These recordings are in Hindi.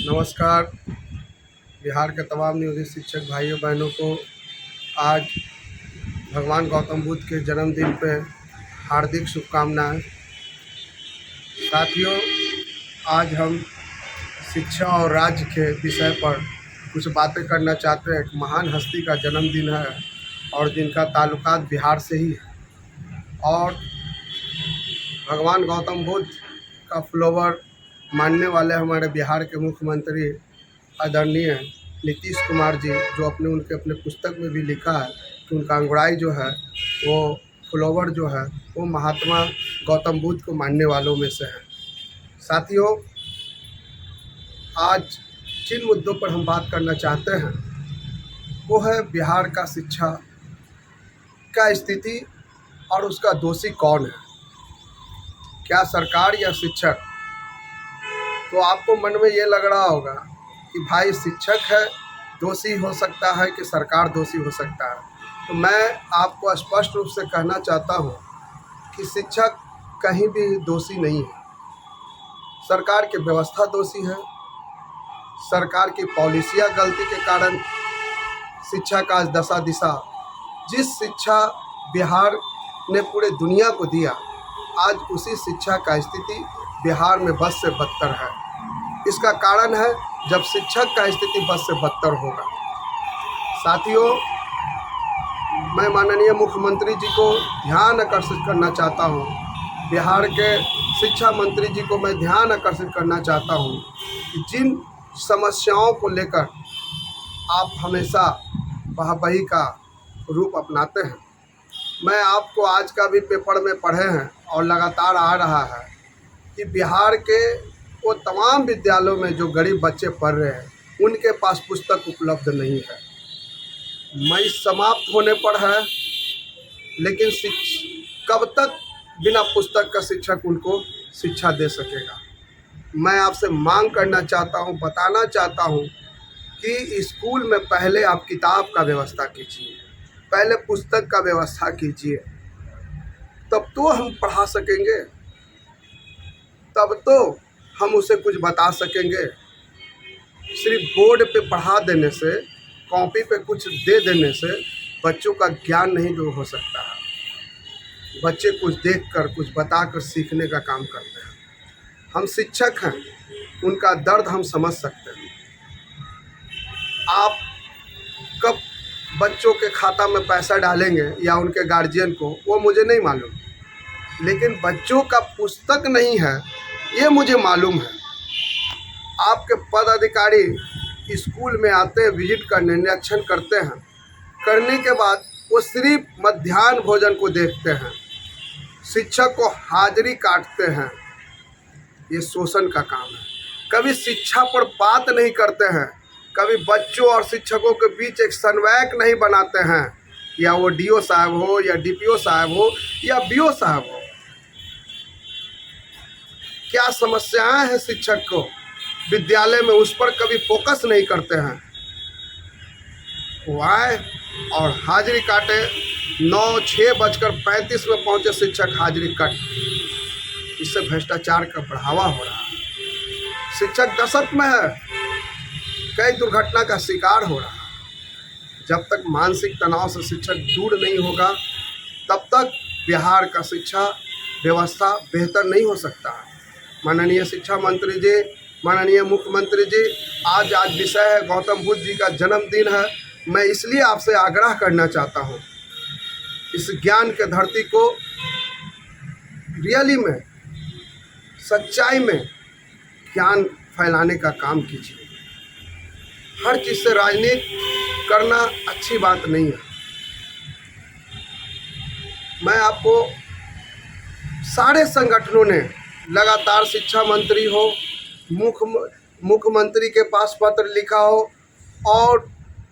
नमस्कार। बिहार के तमाम नियोजित शिक्षक भाइयों बहनों को आज भगवान गौतम बुद्ध के जन्मदिन पे हार्दिक शुभकामनाएं। साथियों, आज हम शिक्षा और राज्य के विषय पर कुछ बातें करना चाहते हैं। एक महान हस्ती का जन्मदिन है और जिनका ताल्लुकात बिहार से ही है और भगवान गौतम बुद्ध का फ्लोवर मानने वाले हमारे बिहार के मुख्यमंत्री आदरणीय नीतीश कुमार जी, जो उनके अपने पुस्तक में भी लिखा है कि उनका अंगड़ाई जो है वो फ्लोवर जो है वो महात्मा गौतम बुद्ध को मानने वालों में से है। साथियों, आज जिन मुद्दों पर हम बात करना चाहते हैं वो है बिहार का शिक्षा का स्थिति और उसका दोषी कौन है, क्या सरकार या शिक्षक। तो आपको मन में ये लग रहा होगा कि भाई शिक्षक है दोषी हो सकता है कि सरकार दोषी हो सकता है। तो मैं आपको स्पष्ट रूप से कहना चाहता हूँ कि शिक्षक कहीं भी दोषी नहीं है। सरकार की व्यवस्था दोषी है, सरकार की पॉलिसियाँ गलती के कारण शिक्षा का आज दशा दिशा, जिस शिक्षा बिहार ने पूरे दुनिया को दिया, आज उसी शिक्षा का स्थिति बिहार में बद से बदतर है। इसका कारण है जब शिक्षक का स्थिति बद से बदतर होगा। साथियों, मैं माननीय मुख्यमंत्री जी को ध्यान आकर्षित करना चाहता हूँ, बिहार के शिक्षा मंत्री जी को मैं ध्यान आकर्षित करना चाहता हूँ कि जिन समस्याओं को लेकर आप हमेशा वाहवाही का रूप अपनाते हैं, मैं आपको आज का भी पेपर में पढ़े हैं और लगातार आ रहा है कि बिहार के वो तमाम विद्यालयों में जो गरीब बच्चे पढ़ रहे हैं उनके पास पुस्तक उपलब्ध नहीं है। मई समाप्त होने पर है, लेकिन कब तक बिना पुस्तक का शिक्षक उनको शिक्षा दे सकेगा। मैं आपसे मांग करना चाहता हूँ, बताना चाहता हूँ कि स्कूल में पहले आप किताब का व्यवस्था कीजिए, पहले पुस्तक का व्यवस्था कीजिए, तब तो हम पढ़ा सकेंगे, तब तो हम उसे कुछ बता सकेंगे। सिर्फ बोर्ड पे पढ़ा देने से, कॉपी पे कुछ दे देने से बच्चों का ज्ञान नहीं जो हो सकता है। बच्चे कुछ देखकर, कुछ बताकर सीखने का काम करते हैं। हम शिक्षक हैं, उनका दर्द हम समझ सकते हैं। आप कब बच्चों के खाता में पैसा डालेंगे या उनके गार्जियन को, वो मुझे नहीं मालूम, लेकिन बच्चों का पुस्तक नहीं है ये मुझे मालूम है। आपके पदाधिकारी स्कूल में आते हैं, विजिट करने, निरीक्षण करते हैं, करने के बाद वो सिर्फ मध्याह्न भोजन को देखते हैं, शिक्षक को हाजिरी काटते हैं। ये शोषण का काम है। कभी शिक्षा पर बात नहीं करते हैं, कभी बच्चों और शिक्षकों के बीच एक समन्वयक नहीं बनाते हैं, या वो डीओ साहब हो या डीपीओ साहब हो या बीओ साहब हो। क्या समस्याएं हैं शिक्षक को विद्यालय में, उस पर कभी फोकस नहीं करते हैं। वो आए और हाजिरी काटे, 6:35 में पहुंचे शिक्षक, हाजिरी कट। इससे भ्रष्टाचार का बढ़ावा हो रहा है। शिक्षक दशक में है, कई दुर्घटना का शिकार हो रहा है। जब तक मानसिक तनाव से शिक्षक दूर नहीं होगा तब तक बिहार का शिक्षा व्यवस्था बेहतर नहीं हो सकता है। माननीय शिक्षा मंत्री जी, माननीय मुख्यमंत्री जी, आज विषय है गौतम बुद्ध जी का जन्मदिन है। मैं इसलिए आपसे आग्रह करना चाहता हूँ, इस ज्ञान के धरती को रियली में, सच्चाई में ज्ञान फैलाने का काम कीजिए। हर चीज़ से राजनीति करना अच्छी बात नहीं है। मैं आपको सारे संगठनों ने लगातार, शिक्षा मंत्री हो, मुख्यमंत्री के पास पत्र लिखा हो और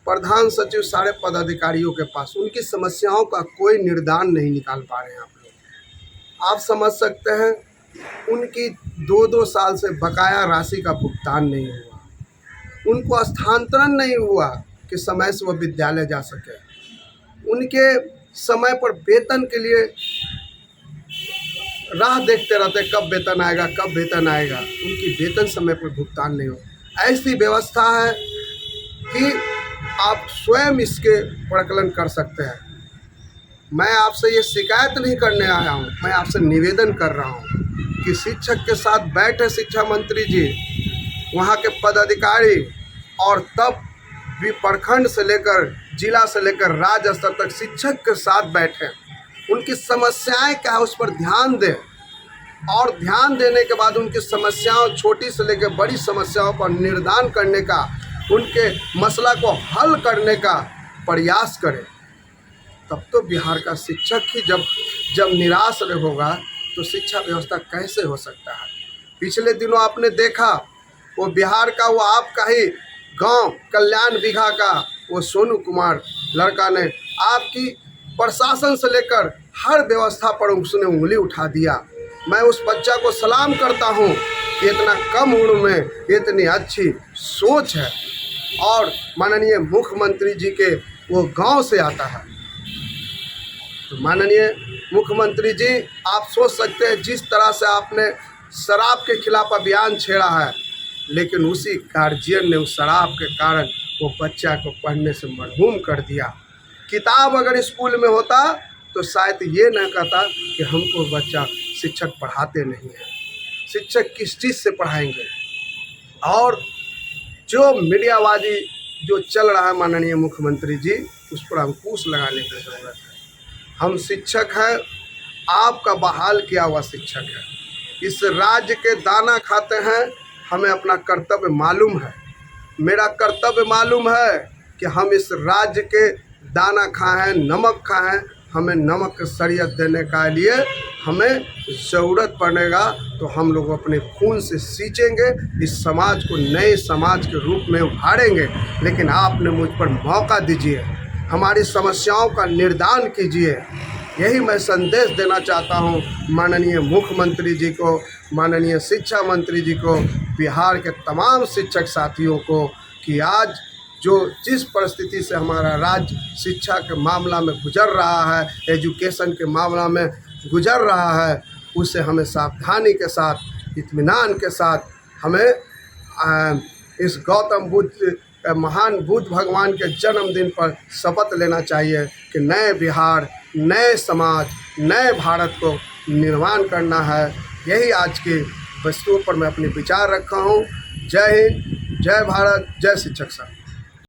प्रधान सचिव सारे पदाधिकारियों के पास, उनकी समस्याओं का कोई निर्दान नहीं निकाल पा रहे हैं आप लोग। आप समझ सकते हैं, उनकी 2-2 साल से बकाया राशि का भुगतान नहीं हुआ, उनको स्थानांतरण नहीं हुआ कि समय से वह विद्यालय जा सके, उनके समय पर वेतन के लिए राह देखते रहते, कब वेतन आएगा, कब वेतन आएगा। उनकी वेतन समय पर भुगतान नहीं हो। ऐसी व्यवस्था है कि आप स्वयं इसके प्रकलन कर सकते हैं। मैं आपसे ये शिकायत नहीं करने आया हूँ, मैं आपसे निवेदन कर रहा हूँ कि शिक्षक के साथ बैठे शिक्षा मंत्री जी, वहाँ के पदाधिकारी, और तब भी प्रखंड से लेकर जिला से लेकर राज्य स्तर तक शिक्षक के साथ बैठें, उनकी समस्याएं क्या है उस पर ध्यान दें, और ध्यान देने के बाद उनकी समस्याओं, छोटी से लेकर बड़ी समस्याओं पर निर्दान करने का, उनके मसला को हल करने का प्रयास करें। तब तो बिहार का शिक्षक ही जब निराश होगा तो शिक्षा व्यवस्था कैसे हो सकता है। पिछले दिनों आपने देखा वो बिहार का, वो आपका ही गांव कल्याण बिघा का वो सोनू कुमार लड़का ने आपकी प्रशासन से लेकर हर व्यवस्था पर उसने उंगली उठा दिया। मैं उस बच्चा को सलाम करता हूं कि इतना कम उम्र में इतनी अच्छी सोच है, और माननीय मुख्यमंत्री जी के वो गांव से आता है। तो माननीय मुख्यमंत्री जी, आप सोच सकते हैं जिस तरह से आपने शराब के खिलाफ अभियान छेड़ा है, लेकिन उसी गार्जियन ने उस शराब के कारण वो बच्चा को पढ़ने से मरहूम कर दिया। किताब अगर स्कूल में होता तो शायद ये न कहता कि हमको बच्चा शिक्षक पढ़ाते नहीं हैं। शिक्षक किस चीज़ से पढ़ाएंगे? और जो मीडियाबाजी जो चल रहा है माननीय मुख्यमंत्री जी, उस पर अंकुश लगाने की ज़रूरत है। हम शिक्षक हैं, आपका बहाल किया हुआ शिक्षक है, इस राज्य के दाना खाते हैं। हमें अपना कर्तव्य मालूम है, मेरा कर्तव्य मालूम है कि हम इस राज्य के दाना खाएं, नमक खाएं। हमें नमक शरीयत देने के लिए हमें ज़रूरत पड़ेगा तो हम लोग अपने खून से सींचेंगे, इस समाज को नए समाज के रूप में उभारेंगे। लेकिन आपने मुझ पर मौका दीजिए, हमारी समस्याओं का निर्दान कीजिए। यही मैं संदेश देना चाहता हूँ माननीय मुख्यमंत्री जी को, माननीय शिक्षा मंत्री जी को, बिहार के तमाम शिक्षक साथियों को, कि आज जो जिस परिस्थिति से हमारा राज्य शिक्षा के मामला में गुजर रहा है, एजुकेशन के मामला में गुजर रहा है, उसे हमें सावधानी के साथ, इत्मीनान के साथ हमें इस गौतम बुद्ध, महान बुद्ध भगवान के जन्मदिन पर शपथ लेना चाहिए कि नए बिहार, नए समाज, नए भारत को निर्माण करना है। यही आज की वस्तुओं पर मैं अपने विचार रखा हूँ। जय हिंद, जय भारत, जय शिक्षक साहब।